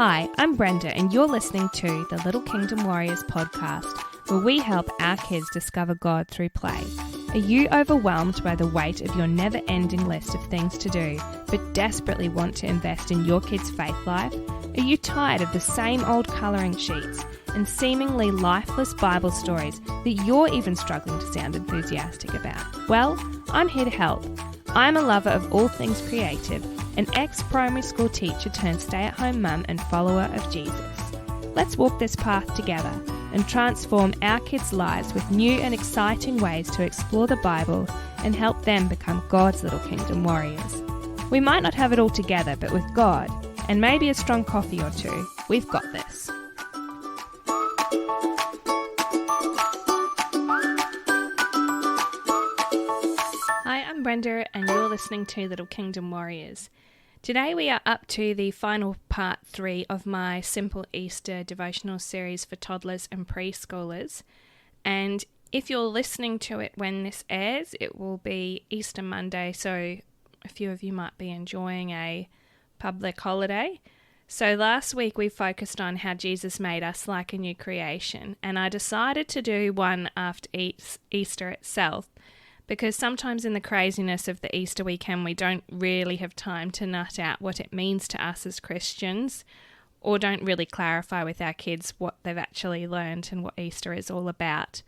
Hi, I'm Brenda, and you're listening to the Little Kingdom Warriors podcast, where we help our kids discover God through play. Are you overwhelmed by the weight of your never-ending list of things to do, but desperately want to invest in your kids' faith life? Are you tired of the same old colouring sheets and seemingly lifeless Bible stories that you're even struggling to sound enthusiastic about? Well, I'm here to help. I'm a lover of all things creative, an ex-primary school teacher turned stay-at-home mum and follower of Jesus. Let's walk this path together and transform our kids' lives with new and exciting ways to explore the Bible and help them become God's little kingdom warriors. We might not have it all together, but with God, and maybe a strong coffee or two, we've got this. Hi, I'm Brenda, and you're listening to Little Kingdom Warriors. Today we are up to the final part 3 of my Simple Easter devotional series for toddlers and preschoolers. And if you're listening to it when this airs, it will be Easter Monday, so a few of you might be enjoying a public holiday. So last week we focused on how Jesus made us like a new creation, and I decided to do one after Easter itself, because sometimes in the craziness of the Easter weekend, we don't really have time to nut out what it means to us as Christians, or don't really clarify with our kids what they've actually learned and what Easter is all about.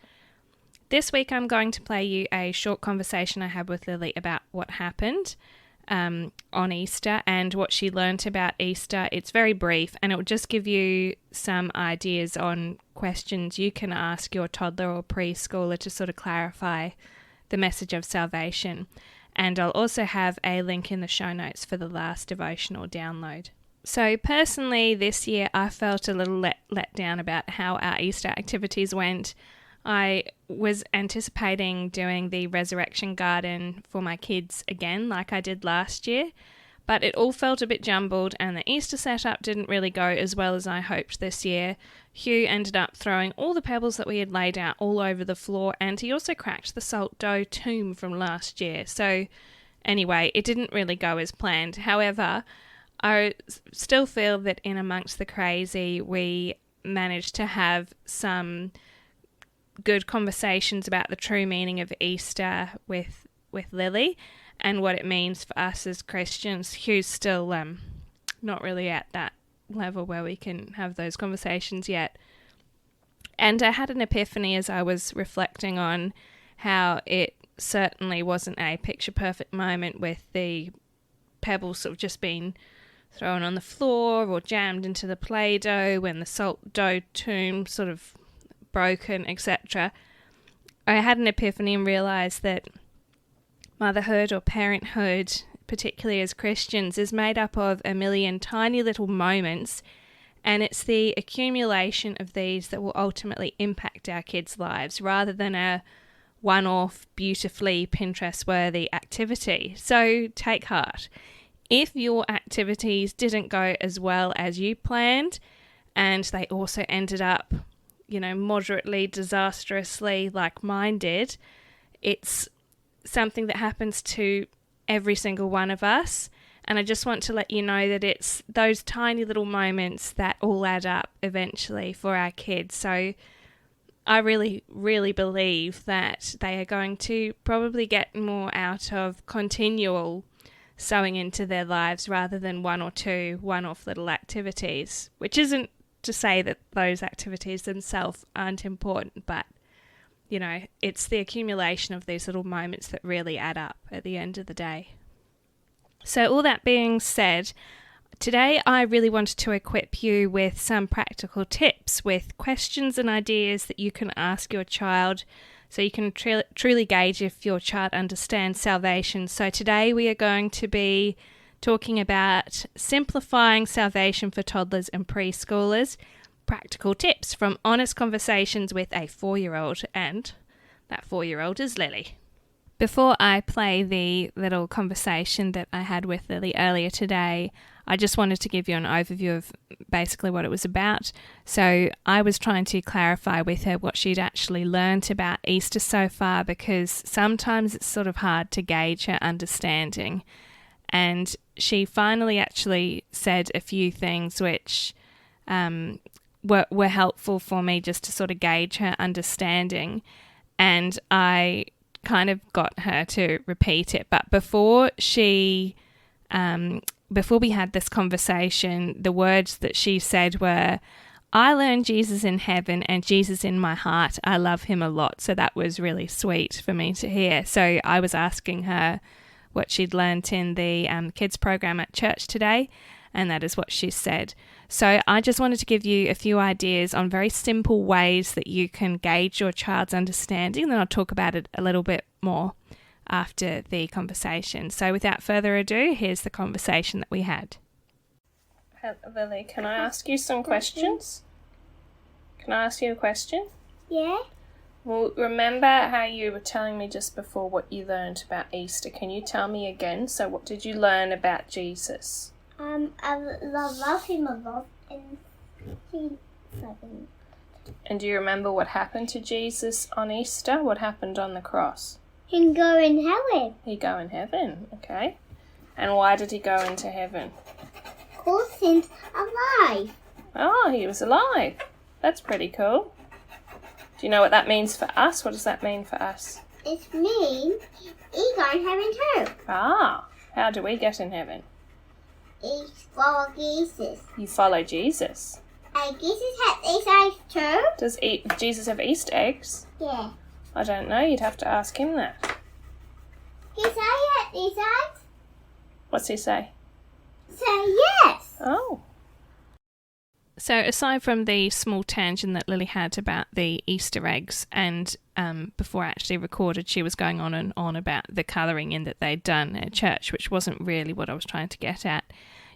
This week I'm going to play you a short conversation I had with Lily about what happened on Easter and what she learnt about Easter. It's very brief, and it will just give you some ideas on questions you can ask your toddler or preschooler to sort of clarify the message of salvation. And I'll also have a link in the show notes for the last devotional download. So personally, this year I felt a little let down about how our Easter activities went. I was anticipating doing the Resurrection Garden for my kids again, like I did last year, but it all felt a bit jumbled, and the Easter setup didn't really go as well as I hoped this year. Hugh ended up throwing all the pebbles that we had laid out all over the floor, and he also cracked the salt dough tomb from last year. So anyway, it didn't really go as planned. However, I still feel that in amongst the crazy, we managed to have some good conversations about the true meaning of Easter with Lily and what it means for us as Christians. Hugh's still not really at that level where we can have those conversations yet. And I had an epiphany as I was reflecting on how it certainly wasn't a picture-perfect moment with the pebbles sort of just being thrown on the floor or jammed into the Play-Doh when the salt dough tomb sort of broken, etc. I had an epiphany and realised that motherhood or parenthood, particularly as Christians, is made up of a million tiny little moments, and it's the accumulation of these that will ultimately impact our kids' lives rather than a one-off, beautifully Pinterest-worthy activity. So take heart. If your activities didn't go as well as you planned, and they also ended up moderately disastrously like mine did, it's something that happens to every single one of us. And I just want to let you know that it's those tiny little moments that all add up eventually for our kids. So I really, really believe that they are going to probably get more out of continual sowing into their lives rather than one or two one-off little activities, which isn't to say that those activities themselves aren't important, but it's the accumulation of these little moments that really add up at the end of the day. So all that being said, today I really wanted to equip you with some practical tips, with questions and ideas that you can ask your child so you can truly gauge if your child understands salvation. So today we are going to be talking about simplifying salvation for toddlers and preschoolers, practical tips from honest conversations with a 4-year-old, and that 4-year-old is Lily. Before I play the little conversation that I had with Lily earlier today, I just wanted to give you an overview of basically what it was about. So I was trying to clarify with her what she'd actually learnt about Easter so far, because sometimes it's sort of hard to gauge her understanding. And she finally actually said a few things which were helpful for me just to sort of gauge her understanding. And I kind of got her to repeat it. But before we had this conversation, the words that she said were, "I learned Jesus in heaven and Jesus in my heart. I love him a lot." So that was really sweet for me to hear. So I was asking her what she'd learnt in the kids program at church today, and that is what she said. So I just wanted to give you a few ideas on very simple ways that you can gauge your child's understanding. Then I'll talk about it a little bit more after the conversation. So without further ado, here's the conversation that we had. Lily, can I ask you some questions? Can I ask you a question? Yeah. Well, remember how you were telling me just before what you learned about Easter? Can you tell me again? So what did you learn about Jesus? I love him a lot, And do you remember what happened to Jesus on Easter? What happened on the cross? he can go in heaven. He go in heaven, okay. And why did he go into heaven? Cause he's alive. Oh, he was alive. That's pretty cool. Do you know what that means for us? What does that mean for us? It means he's going to heaven too. Ah, how do we get in heaven? He follows Jesus. You follow Jesus. And Jesus has Easter eggs too? Does Jesus have Easter eggs? Yeah. I don't know. You'd have to ask him that. He said he had Easter eggs? What's he say? Say yes. Oh. So aside from the small tangent that Lily had about the Easter eggs, and before I actually recorded, she was going on and on about the colouring in that they'd done at church, which wasn't really what I was trying to get at.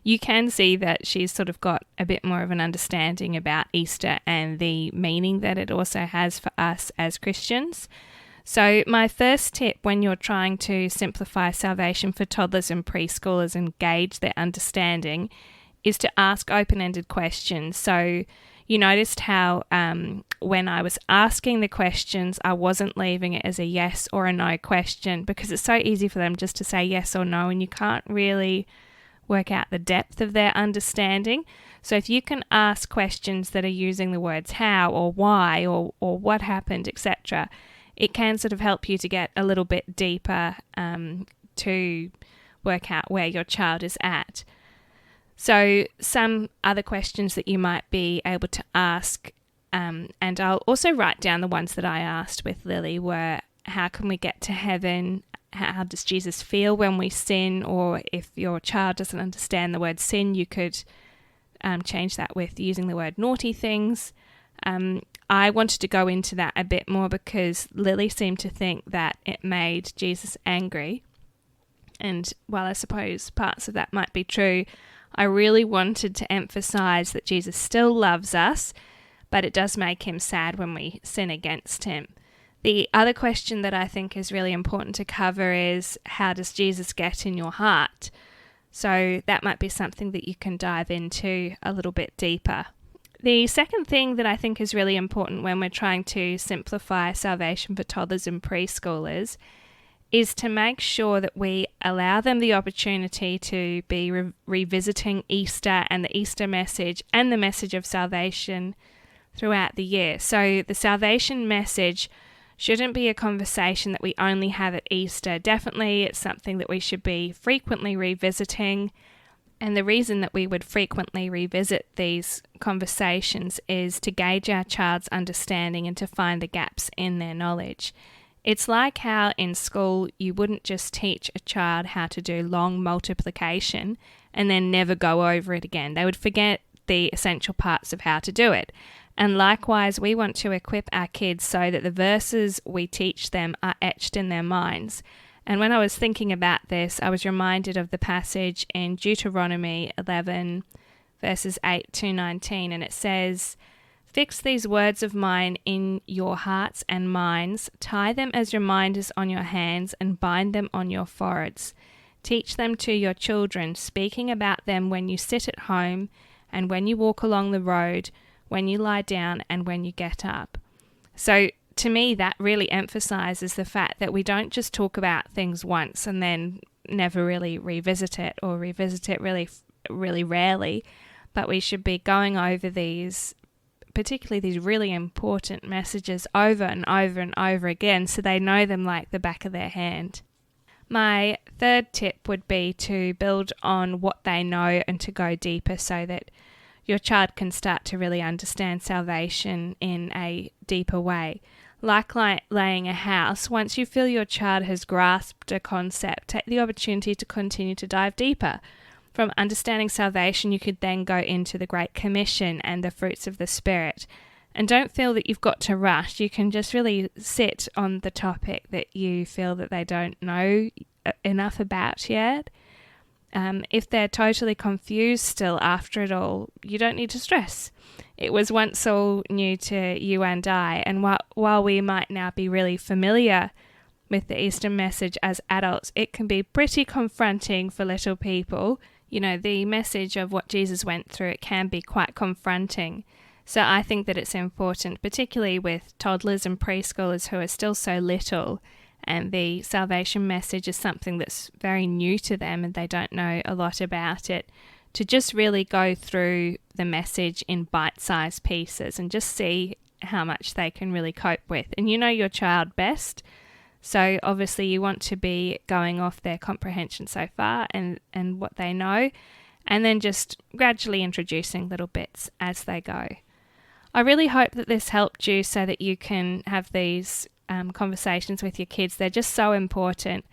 You can see that she's sort of got a bit more of an understanding about Easter and the meaning that it also has for us as Christians. So my first tip when you're trying to simplify salvation for toddlers and preschoolers and gauge their understanding is to ask open-ended questions. So you noticed how when I was asking the questions, I wasn't leaving it as a yes or a no question, because it's so easy for them just to say yes or no, and you can't really work out the depth of their understanding. So if you can ask questions that are using the words how or why or what happened, etc., it can sort of help you to get a little bit deeper to work out where your child is at. So some other questions that you might be able to ask, and I'll also write down the ones that I asked with Lily, were how can we get to heaven? How does Jesus feel when we sin? Or if your child doesn't understand the word sin, you could change that with using the word naughty things. I wanted to go into that a bit more because Lily seemed to think that it made Jesus angry. And while I suppose parts of that might be true, I really wanted to emphasize that Jesus still loves us, but it does make him sad when we sin against him. The other question that I think is really important to cover is, how does Jesus get in your heart? So that might be something that you can dive into a little bit deeper. The second thing that I think is really important when we're trying to simplify salvation for toddlers and preschoolers is to make sure that we allow them the opportunity to be revisiting Easter and the Easter message and the message of salvation throughout the year. So the salvation message shouldn't be a conversation that we only have at Easter. Definitely it's something that we should be frequently revisiting. And the reason that we would frequently revisit these conversations is to gauge our child's understanding and to find the gaps in their knowledge. It's like how in school you wouldn't just teach a child how to do long multiplication and then never go over it again. They would forget the essential parts of how to do it. And likewise, we want to equip our kids so that the verses we teach them are etched in their minds. And when I was thinking about this, I was reminded of the passage in Deuteronomy 11, verses 8 to 19, and it says, "Fix these words of mine in your hearts and minds, tie them as reminders on your hands and bind them on your foreheads. Teach them to your children, speaking about them when you sit at home and when you walk along the road, when you lie down and when you get up." So to me, that really emphasizes the fact that we don't just talk about things once and then never really revisit it, or revisit it really, really rarely, but we should be going over these, particularly these really important messages, over and over and over again, so they know them like the back of their hand. My third tip would be to build on what they know and to go deeper so that your child can start to really understand salvation in a deeper way. Like laying a house, once you feel your child has grasped a concept, take the opportunity to continue to dive deeper. From understanding salvation, you could then go into the Great Commission and the fruits of the Spirit. And don't feel that you've got to rush. You can just really sit on the topic that you feel that they don't know enough about yet. If they're totally confused still after it all, you don't need to stress. It was once all new to you and I, and while we might now be really familiar with the Easter message as adults, it can be pretty confronting for little people. You know, the message of what Jesus went through, it can be quite confronting. So I think that it's important, particularly with toddlers and preschoolers who are still so little, and the salvation message is something that's very new to them and they don't know a lot about it, to just really go through the message in bite-sized pieces and just see how much they can really cope with. And you know your child best, so obviously you want to be going off their comprehension so far and what they know, and then just gradually introducing little bits as they go. I really hope that this helped you so that you can have these conversations with your kids. They're just so important.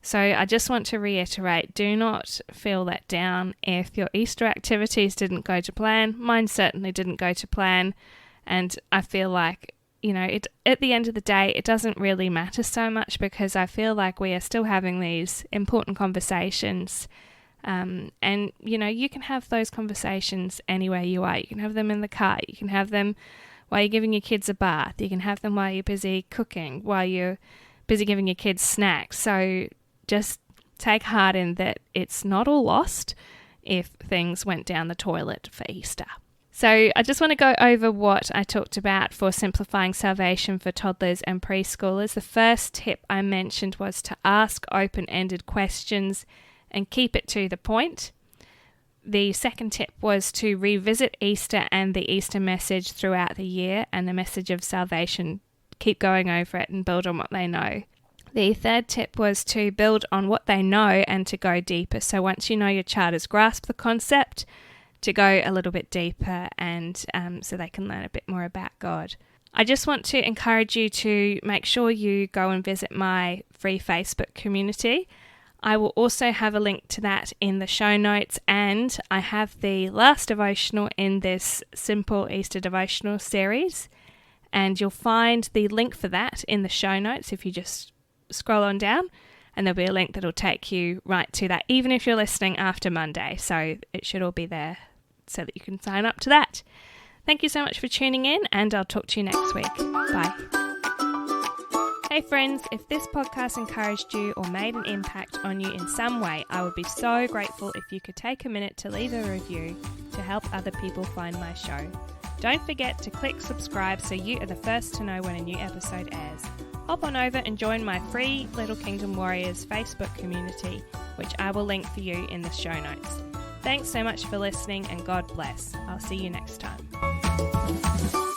So I just want to reiterate, do not feel let down if your Easter activities didn't go to plan. Mine certainly didn't go to plan. And I feel like, you know, at the end of the day, it doesn't really matter so much, because I feel like we are still having these important conversations. And, you know, you can have those conversations anywhere you are. You can have them in the car. You can have them while you're giving your kids a bath. You can have them while you're busy cooking, while you're busy giving your kids snacks. So just take heart in that it's not all lost if things went down the toilet for Easter. So I just want to go over what I talked about for simplifying salvation for toddlers and preschoolers. The first tip I mentioned was to ask open-ended questions and keep it to the point. The second tip was to revisit Easter and the Easter message throughout the year and the message of salvation. Keep going over it and build on what they know. The third tip was to build on what they know and to go deeper. So once you know your child has grasped the concept, to go a little bit deeper and so they can learn a bit more about God. I just want to encourage you to make sure you go and visit my free Facebook community. I will also have a link to that in the show notes, and I have the last devotional in this Simple Easter Devotional series, and you'll find the link for that in the show notes if you just scroll on down, and there'll be a link that'll take you right to that, even if you're listening after Monday, so it should all be there so that you can sign up to that. Thank you so much for tuning in, and I'll talk to you next week. Bye. Hey friends, if this podcast encouraged you or made an impact on you in some way, I would be so grateful if you could take a minute to leave a review to help other people find my show. Don't forget to click subscribe so you are the first to know when a new episode airs. Hop on over and join my free Little Kingdom Warriors Facebook community, which I will link for you in the show notes. Thanks so much for listening, and God bless. I'll see you next time.